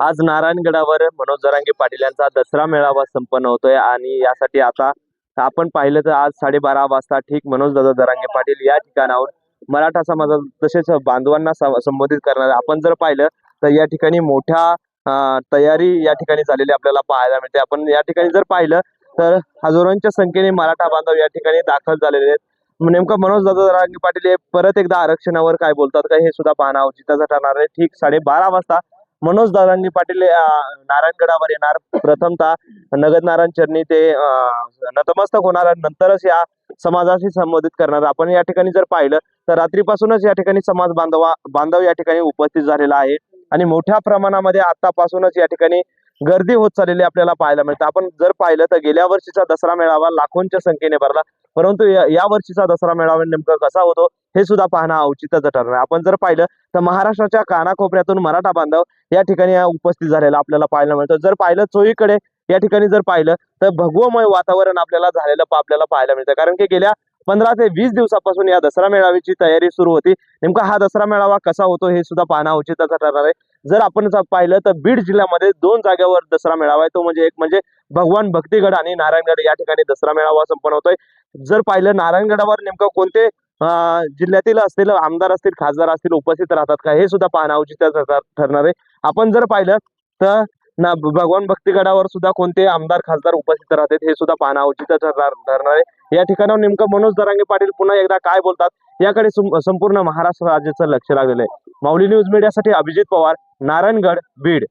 आज नारायणगडावर मनोज जरांगे पाटील यांचा दसरा मेळावा संपन्न होतोय आणि यासाठी आता आपण पाहिलं तर आज 12:30 वाजता ठीक मनोज दादा जरांगे पाटील या ठिकाणाहून मराठा समाजा तसेच बांधवांना संबोधित करणार आपण जर पाहिलं तर या ठिकाणी मोठ्या तयारी या ठिकाणी झालेली आपल्याला पाहायला मिळते। आपण या ठिकाणी जर पाहिलं तर हजारोंच्या संख्येने मराठा बांधव या ठिकाणी दाखल झालेले आहेत। नेमकं मनोज दादा जरांगे पाटील हे परत एकदा आरक्षणावर काय बोलतात का हे सुद्धा पाहणं औचित्याचं ठरणार आहे। ठीक 12:30 वाजता मनोज जरांगे पाटील नारायणगडावर येणार। प्रथमतः नगद नारायण चरणी ते नतमस्तक होणार आणि नंतरच या समाजाशी संबोधित करणार। आपण या ठिकाणी जर पाहिलं तर रात्रीपासूनच या ठिकाणी समाज बांधव या ठिकाणी उपस्थित झालेला आहे आणि मोठ्या प्रमाणामध्ये आतापासूनच या ठिकाणी गर्दी होत चाललेली आपल्याला पाहायला मिळते। आपण जर पाहिलं तर गेल्या वर्षीचा दसरा मेळावा लाखोंच्या संख्येने भरला, परंतु या वर्षीचा दसरा मेळावा नेमका कसा होतो हे सुद्धा पाहणं औचित्याचं ठरणार आहे। आपण जर पाहिलं तर महाराष्ट्राच्या कानाकोपऱ्यातून मराठा बांधव या ठिकाणी उपस्थित झालेला आपल्याला पाहायला मिळतं। जर पाहिलं चोहीकडे या ठिकाणी जर पाहिलं तर भगवमय वातावरण आपल्याला झालेलं आपल्याला पाहायला मिळतं, कारण की गेल्या 15 ते 20 दिवसापासून या दसरा मेळाव्याची तयारी सुरू होती। नेमका हा दसरा मेळावा कसा होतो हे सुद्धा पाहणं औचित्याचं ठरणार आहे। जर आपण पाहिलं तर बीड जिल्ह्यामध्ये 2 जागेवर दसरा मेळावा आहे, तो म्हणजे एक म्हणजे भगवान भक्तिगड आणि नारायणगड या ठिकाणी दसरा मेळावा संपन्न होतोय। जर पाहिलं नारायणगडावर नेमकं कोणते जिल्ह्यातील असतील आमदार असतील खासदार असतील उपस्थित राहतात का हे सुद्धा पाहणं औचित्याचं ठरणार आहे। आपण जर पाहिलं तर भगवान भक्तिगडावर सुद्धा कोणते आमदार खासदार उपस्थित राहतात हे सुद्धा पाहणं औचित्याचं ठरणार आहे। या ठिकाणावर नेमकं मनोज जरांगे पाटील पुन्हा एकदा काय बोलतात याकडे संपूर्ण महाराष्ट्र राज्याचं लक्ष लागलेलं आहे। माऊली न्यूज मीडियासाठी अभिजित पवार, नारायणगड, बीड।